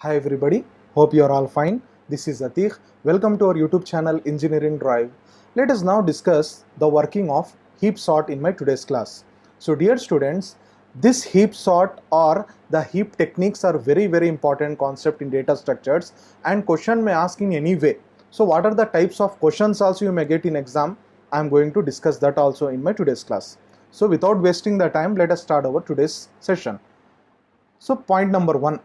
Hi everybody, hope you are all fine. This is Atiq. Welcome to our YouTube channel Engineering Drive. Let us now discuss the working of heap sort in my today's class. So dear students, this heap sort or the heap techniques are very important concept in data structures, and question may ask in any way. So what are the types of questions also you may get in exam? I am going to discuss that also in my today's class. So without wasting the time, let us start our today's session. So point number 1.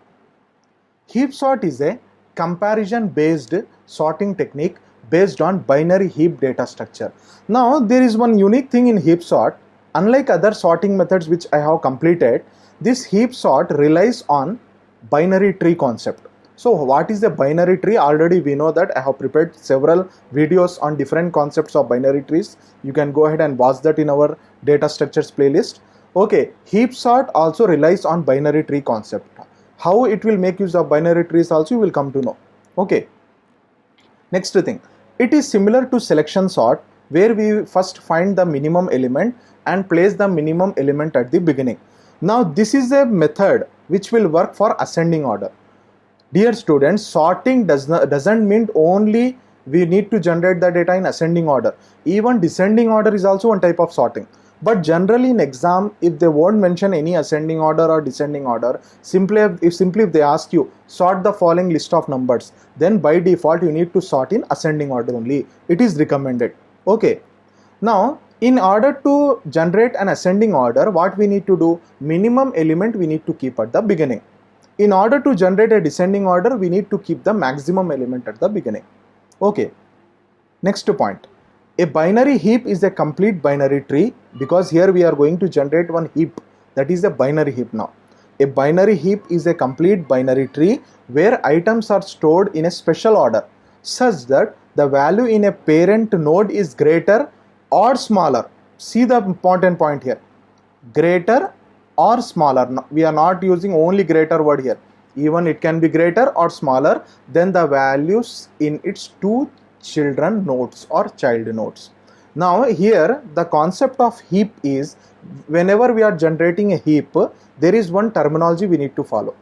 Heap sort is a comparison based sorting technique based on binary heap data structure. Now there is one unique thing in heap sort. Unlike other sorting methods which I have completed, this heap sort relies on binary tree concept. So what is a binary tree? Already we know that I have prepared several videos on different concepts of binary trees. You can go ahead and watch that in our data structures playlist. Okay, heap sort also relies on binary tree concept. How it will make use of binary trees also you will come to know. Okay. Next thing, it is similar to selection sort where we first find the minimum element and place the minimum element at the beginning. Now this is a method which will work for ascending order. Dear students, sorting doesn't mean only we need to generate the data in ascending order. Even descending order is also one type of sorting. But generally in exam, if they won't mention any ascending order or descending order, simply if they ask you sort the following list of numbers, then by default you need to sort in ascending order only. It is recommended. Okay. Now in order to generate an ascending order, what we need to do? Minimum element we need to keep at the beginning. In order to generate a descending order, we need to keep the maximum element at the beginning. Okay. Next point. A binary heap is a complete binary tree because here we are going to generate one heap, that is a binary heap now. A binary heap is a complete binary tree where items are stored in a special order such that the value in a parent node is greater or smaller. See the important point here. Greater or smaller. We are not using only greater word here. Even it can be greater or smaller than the values in its two children nodes or child nodes. Now here the concept of heap is, whenever we are generating a heap, there is one terminology we need to follow.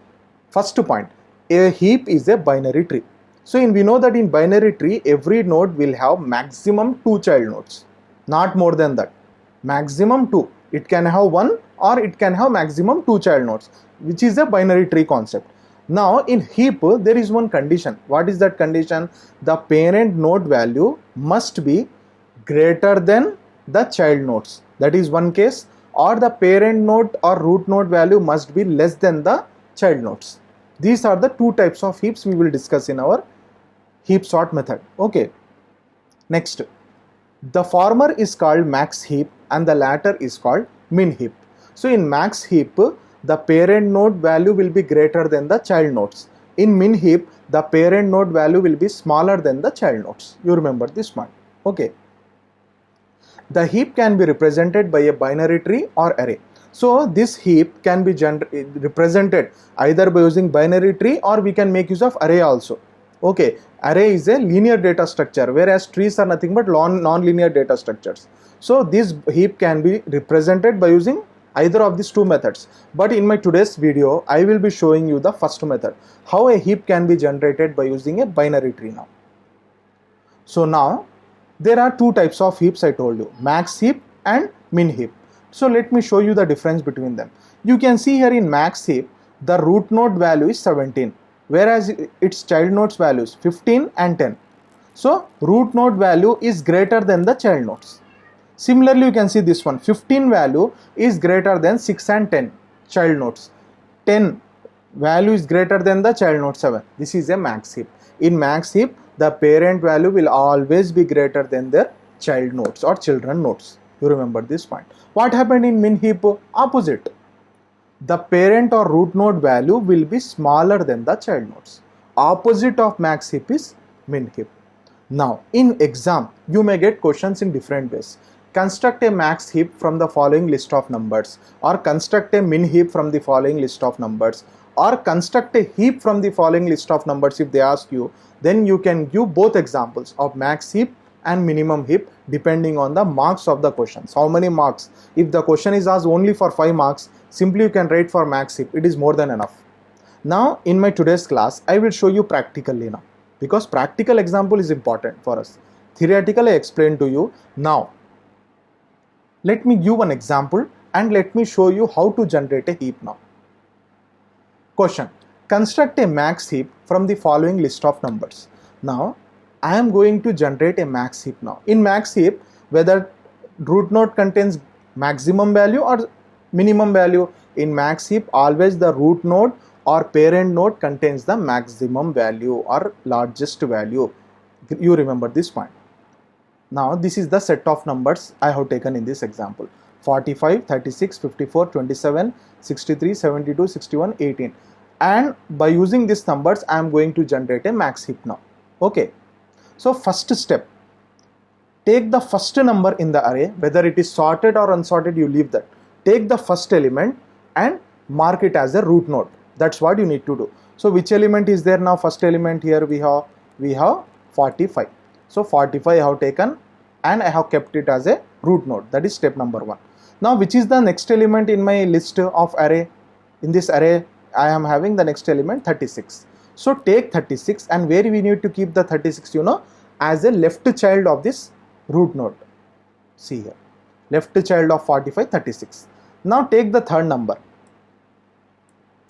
First point, a heap is a binary tree. So we know that in binary tree every node will have maximum 2 child nodes, not more than that. Maximum 2. It can have 1 or it can have maximum 2 child nodes, which is a binary tree concept. Now in heap there is one condition. What is that condition? The parent node value must be greater than the child nodes. That is one case. Or the parent node or root node value must be less than the child nodes. These are the two types of heaps we will discuss in our heap sort method. Okay. Next, the former is called max heap and the latter is called min heap. So in max heap, the parent node value will be greater than the child nodes. In min heap, the parent node value will be smaller than the child nodes. You remember this one. Okay. The heap can be represented by a binary tree or array. So this heap can be represented either by using binary tree or we can make use of array also. Okay. Array is a linear data structure, whereas trees are nothing but non-linear data structures. So this heap can be represented by using either of these two methods. But in my today's video, I will be showing you the first method, how a heap can be generated by using a binary tree now. So now, there are two types of heaps I told you, max heap and min heap. So let me show you the difference between them. You can see here in max heap, the root node value is 17, whereas its child nodes values 15 and 10. So root node value is greater than the child nodes. Similarly, you can see this one, 15 value is greater than 6 and 10 child nodes. 10 value is greater than the child node 7. This is a max heap. In max heap, the parent value will always be greater than their child nodes or children nodes. You remember this point. What happened in min heap? Opposite. The parent or root node value will be smaller than the child nodes. Opposite of max heap is min heap. Now, in exam, you may get questions in different ways. Construct a max heap from the following list of numbers, or construct a min heap from the following list of numbers, or construct a heap from the following list of numbers. If they ask you, then you can give both examples of max heap and minimum heap depending on the marks of the questions. How many marks? If the question is asked only for 5 marks, simply you can write for max heap. It is more than enough. Now in my today's class, I will show you practically now, because practical example is important for us. Theoretical I explained to you. Now let me give one example and let me show you how to generate a heap now. Question: construct a max heap from the following list of numbers. Now I am going to generate a max heap now. In max heap, whether root node contains maximum value or minimum value, in max heap always the root node or parent node contains the maximum value or largest value. You remember this point. Now this is the set of numbers I have taken in this example: 45, 36, 54, 27, 63, 72, 61, 18. And by using these numbers I am going to generate a max heap now. Okay. So first step, take the first number in the array, whether it is sorted or unsorted, you leave that. Take the first element and mark it as a root node. That's what you need to do. So which element is there now? First element here we have 45. So 45 I have taken and I have kept it as a root node. That is step number 1. Now which is the next element in my list of array? In this array I am having the next element 36. So take 36, and where we need to keep the 36, as a left child of this root node. See here, left child of 45, 36. Now take the third number.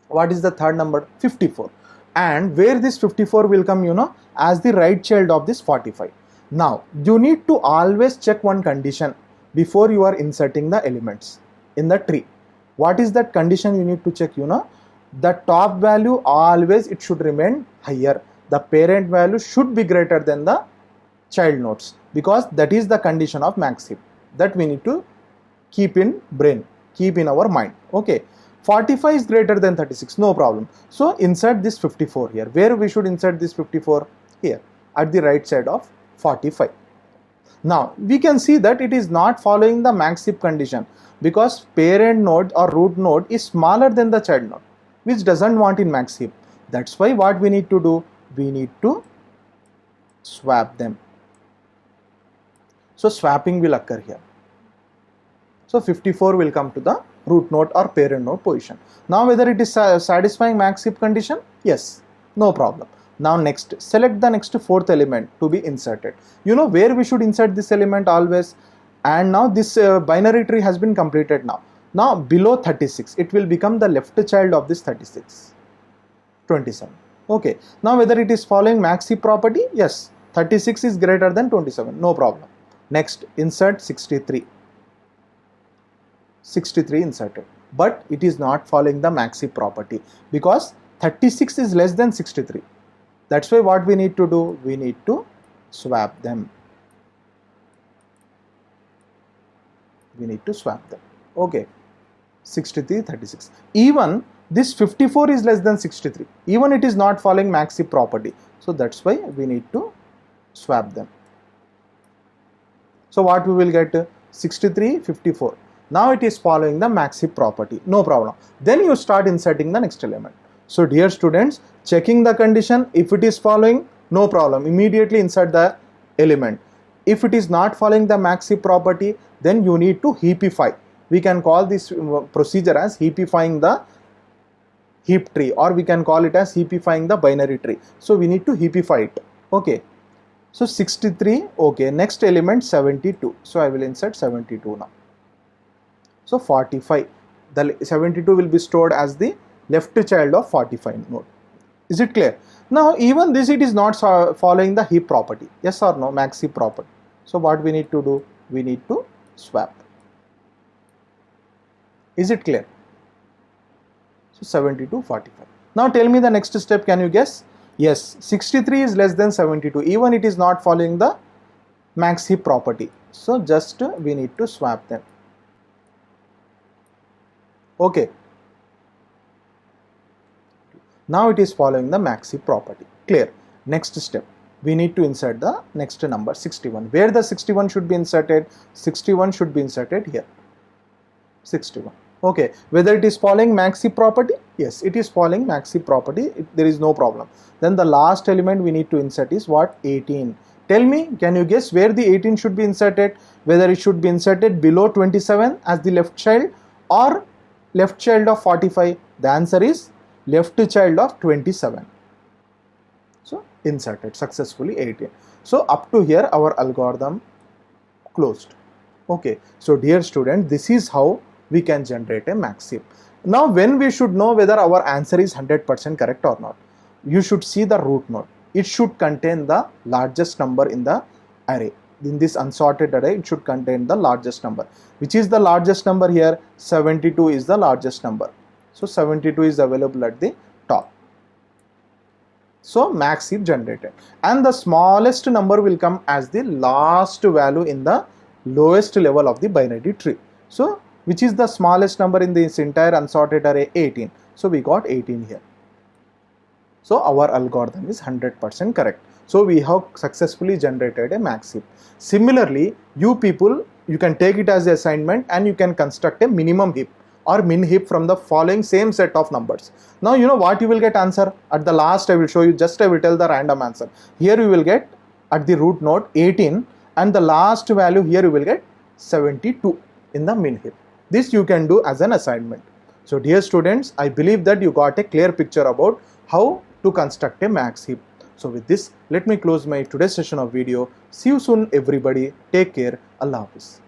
What is the third number? 54. And where this 54 will come, as the right child of this 45. Now you need to always check one condition before you are inserting the elements in the tree. What is that condition you need to check? The top value always it should remain higher. The parent value should be greater than the child nodes, because that is the condition of max heap that we need to keep in brain, keep in our mind. Okay, 45 is greater than 36, no problem. So insert this 54 here. Where we should insert this 54? Here at the right side of 45. Now we can see that it is not following the max heap condition, because parent node or root node is smaller than the child node, which doesn't want in max heap. That's why what we need to do, we need to swap them. So swapping will occur here. So 54 will come to the root node or parent node position. Now whether it is satisfying max heap condition? Yes, no problem. Now next, select the next fourth element to be inserted. Where we should insert this element always. And now this binary tree has been completed now. Now below 36, it will become the left child of this 36, 27. Okay. Now whether it is following max heap property? Yes. 36 is greater than 27. No problem. Next, insert 63. 63 inserted. But it is not following the max heap property, because 36 is less than 63. That's why what we need to do? We need to swap them. We need to swap them. Okay. 63, 36. Even this 54 is less than 63. Even it is not following max heap property. So that's why we need to swap them. So what we will get? 63, 54. Now it is following the max heap property. No problem. Then you start inserting the next element. So dear students, checking the condition, if it is following, no problem. Immediately insert the element. If it is not following the max heap property, then you need to heapify. We can call this procedure as heapifying the heap tree, or we can call it as heapifying the binary tree. So we need to heapify it. Okay. So 63. Okay. Next element 72. So I will insert 72 now. So 45. The 72 will be stored as the left child of 45 node. Is it clear? Now even this, it is not following the heap property. Yes or no? Max heap property. So what we need to do? We need to swap. Is it clear? So 72, 45. Now tell me the next step. Can you guess? Yes, 63 is less than 72. Even it is not following the max heap property. So just we need to swap them. Okay. Now it is following the max heap property. Clear. Next step. We need to insert the next number 61. Where the 61 should be inserted? 61 should be inserted here. 61. Okay. Whether it is following max heap property? Yes, it is following max heap property. There is no problem. Then the last element we need to insert is what? 18. Tell me, can you guess where the 18 should be inserted? Whether it should be inserted below 27 as the left child or left child of 45? The answer is left child of 27. So inserted successfully 18. So up to here our algorithm closed. Okay, so dear student, this is how we can generate a max heap. Now when we should know whether our answer is 100% correct or not, you should see the root node. It should contain the largest number in the array. In this unsorted array, it should contain the largest number. Which is the largest number here? 72 is the largest number. So 72 is available at the top. So max heap generated, and the smallest number will come as the last value in the lowest level of the binary tree. So which is the smallest number in this entire unsorted array? 18. So we got 18 here. So our algorithm is 100% correct. So we have successfully generated a max heap. Similarly, you people, you can take it as an assignment and you can construct a minimum heap or min heap from the following same set of numbers. Now you know what you will get answer. At the last I will show you, just I will tell the random answer. Here you will get at the root node 18 and the last value here you will get 72 in the min heap. This you can do as an assignment. So dear students, I believe that you got a clear picture about how to construct a max heap. So with this, let me close my today's session of video. See you soon everybody. Take care. Allah Hafiz.